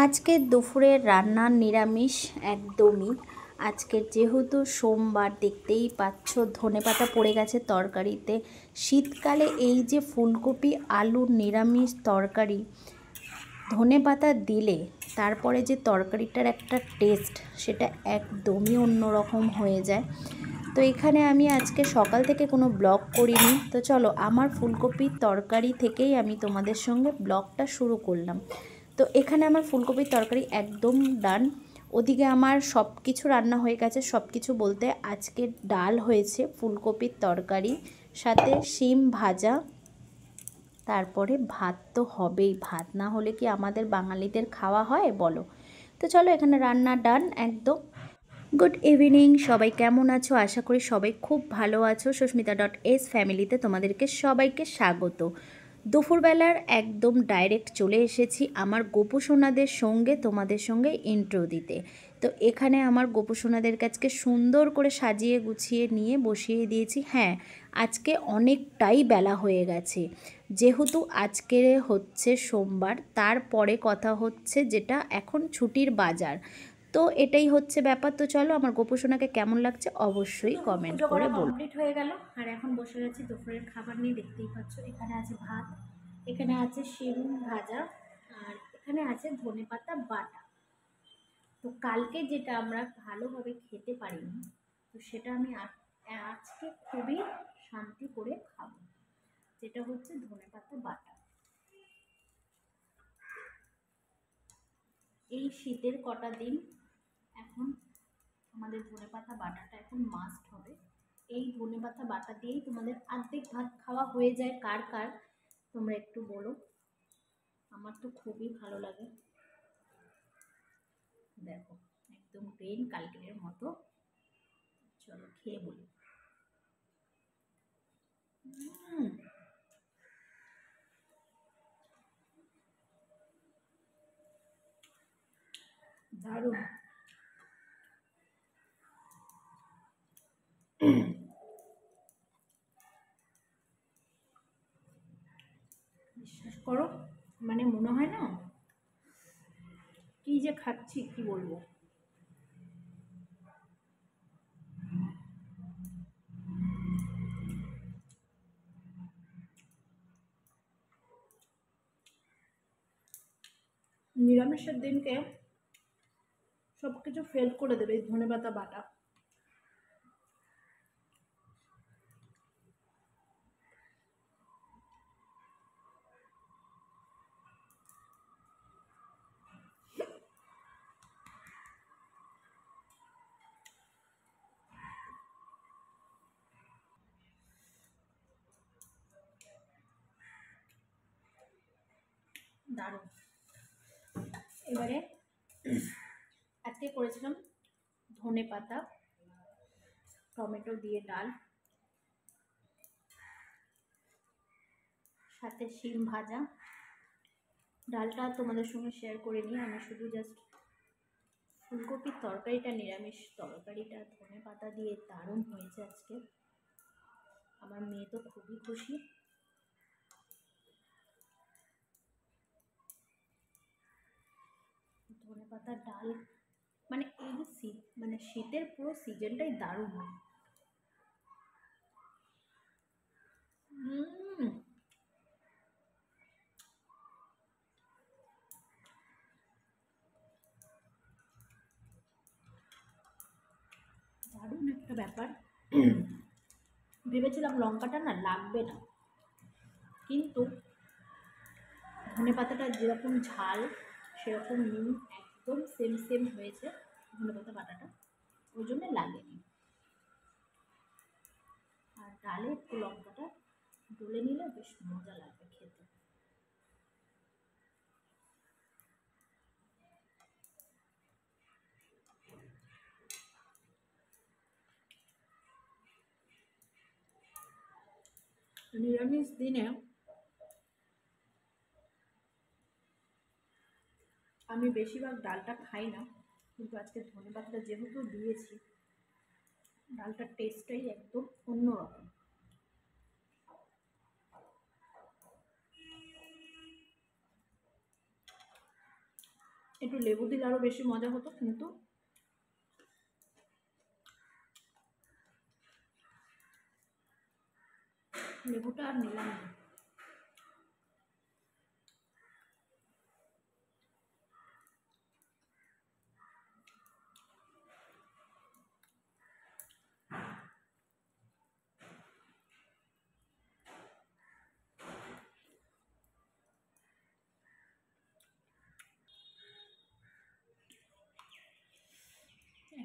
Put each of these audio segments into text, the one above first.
আজকে দুপুরের রান্নার নিরামিষ একদমই। আজকের যেহেতু সোমবার, দেখতেই পাচ্ছ ধনেপাতা পড়ে গেছে তরকারিতে। শীতকালে এই যে ফুলকপি আলুর নিরামিষ তরকারি, ধনেপাতা দিলে তারপরে যে তরকারিটার একটা টেস্ট, সেটা একদমই অন্যরকম হয়ে যায়। তো এখানে আমি আজকে সকাল থেকে কোনো ব্লগ করিনি, তো চলো আমার ফুলকপির তরকারি থেকেই আমি তোমাদের সঙ্গে ব্লগটা শুরু করলাম। তো এখানে আমার ফুলকপির তরকারি একদম ডান। ওদিকে আমার সব কিছু রান্না হয়ে গেছে। সব কিছু বলতে আজকে ডাল হয়েছে, ফুলকপির তরকারি, সাথে শিম ভাজা, তারপরে ভাত তো হবেই। ভাত না হলে কি আমাদের বাঙালিদের খাওয়া হয় বলো? তো চলো এখানে রান্না ডান একদম। গুড ইভিনিং, সবাই কেমন আছো? আশা করি সবাই খুব ভালো আছো। সুস্মিতা.s ফ্যামিলিতে তোমাদেরকে সবাইকে স্বাগত। দুপুরবেলার একদম ডাইরেক্ট চলে এসেছি আমার গোপুসোনাদের সঙ্গে তোমাদের সঙ্গে ইন্ট্রো দিতে। তো এখানে আমার গোপুসোনাদের কাছকে সুন্দর করে সাজিয়ে গুছিয়ে নিয়ে বসিয়ে দিয়েছি। হ্যাঁ, আজকে অনেকটাই বেলা হয়ে গেছে, যেহেতু আজকে হচ্ছে সোমবার। তারপরে কথা হচ্ছে যেটা এখন ছুটির বাজার, তো এটাই হচ্ছে ব্যাপার। তো চলো আমার গোপুসোনাকে কেমন লাগছে অবশ্যই কমেন্ট করে বলো। কমপ্লিট হয়ে গেল, আর এখন বসে গেছি দুপুরের খাবার নিয়ে। দেখতেই পাচ্ছ এখানে আছে ভাত, এখানে আছে শিম ভাজা, আর এখানে আছে ধনেপাতা বাটা। তো কালকে যেটা আমরা ভালোভাবে খেতে পারিনি, তো সেটা আমি আজকে খুবই শান্তি করে খাবো, যেটা হচ্ছে ধনেপাতা বাটা। এই শীতের কটা দিন এখন আমাদের ধনেপাতা বাটাটা এখন মাস্ট হবে। এই ধনেপাতা বাটা দিয়েই তোমাদের অর্ধেক ভাত খাওয়া হয়ে যায়। কার কার তোমরা একটু বলো। আমার তো খুবই ভালো লাগে। দেখো একদম গ্রিন কালকের মতো। চলো খেয়ে বলি। দারুণ। বিশ্বাস করো, মানে মনে হয় না কি যে খাচ্ছি, কি বলবো। নিরামিষের দিনকে সব কিছু ফেল করে দেবে এই ধনেপাতা বাটা। দারুণ। এবারে আজকে করেছিলাম ধনেপাতা টমেটো দিয়ে ডাল, সাথে শিম ভাজা। ডালটা তোমাদের সঙ্গে শেয়ার করে নিই, আমি শুধু জাস্ট ফুলকপির তরকারিটা, নিরামিষ তরকারিটা ধনেপাতা দিয়ে দারুণ হয়েছে আজকে। আমার মেয়ে তো খুবই খুশি। ধনেপাতা ডাল মানে এই যে শীত, মানে শীতের পুরো সিজনটাই দারুণ হয়। দারুণ একটা ব্যাপার। ভেবেছিলাম লঙ্কাটা না লাগবে না, কিন্তু ধনেপাতাটা যেরকম ঝাল সেরকম নুন একদম সেম সেম হয়েছে ধনেপাতা বাটাটা, ওই জন্য লাগেনি। আর ডালে একটু লঙ্কাটা ডলে নিলে বেশ মজা লাগবে খেতে। নিরামিষ দিনে আমি বেশিরভাগ ডালটা খাই না, কিন্তু আজকে ধনেপাতাটা যেহেতু দিয়েছি, ডালটার টেস্টটাই একদম অন্যরকম। একটু লেবু দিলে আরও বেশি মজা হতো, কিন্তু লেবুটা আর নিলাম না।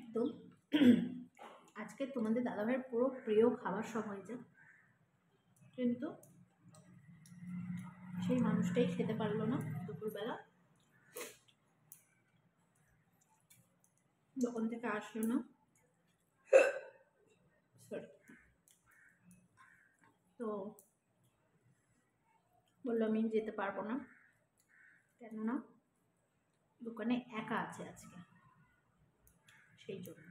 একদম আজকে তোমাদের দাদাভাইয়ের পুরো প্রিয় খাবার সব হয়েছে, কিন্তু সেই মানুষটাই খেতে পারলো না দুপুরবেলা, দোকান থেকে আসলো না। সরি, তো বললো আমি যেতে পারবো না, কেননা দোকানে একা আছে আজকে, সেই জন্য।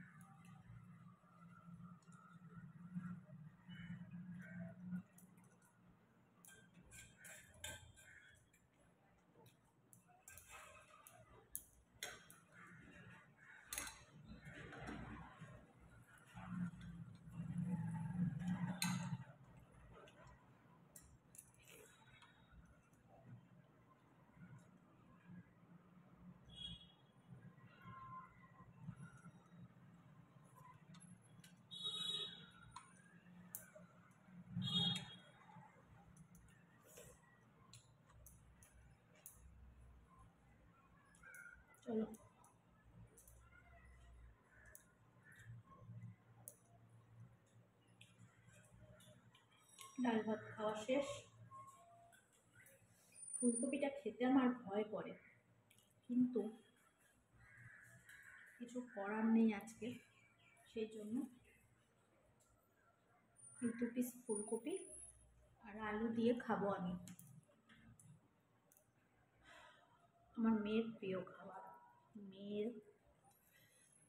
চলো, ডাল ভাত খাওয়া শেষ। ফুলকপিটা খেতে আমার ভয় করে, কিন্তু কিছু করার নেই আজকে, সেই জন্য 2 পিস ফুলকপি আর আলু দিয়ে খাবো আমি। আমার মেয়ের প্রিয় খাবার, মেয়ের,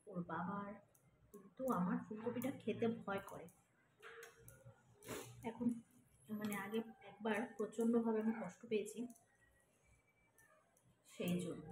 ওর বাবার, কিন্তু আমার ফুলকপিটা খেতে ভয় করে এখন। মানে আগে একবার প্রচণ্ডভাবে আমি কষ্ট পেয়েছি, সেই জন্য।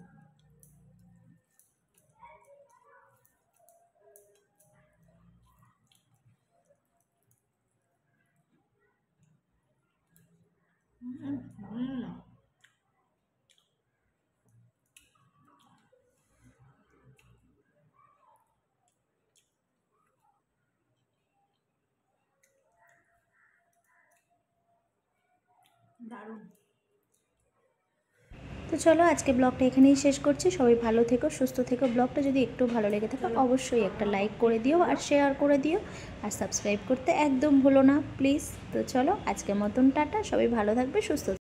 দারুণ। তো চলো, আজকে ব্লগটা এখানেই শেষ করছি। সবাই ভালো থেকো, সুস্থ থেকো। ব্লগটা যদি একটু ভালো লেগে থাকে অবশ্যই একটা লাইক করে দিও, আর শেয়ার করে দিও, আর সাবস্ক্রাইব করতে একদম ভুলো না প্লিজ। তো চলো, আজকের মতন টাটা, সবাই ভালো থাকবে, সুস্থ।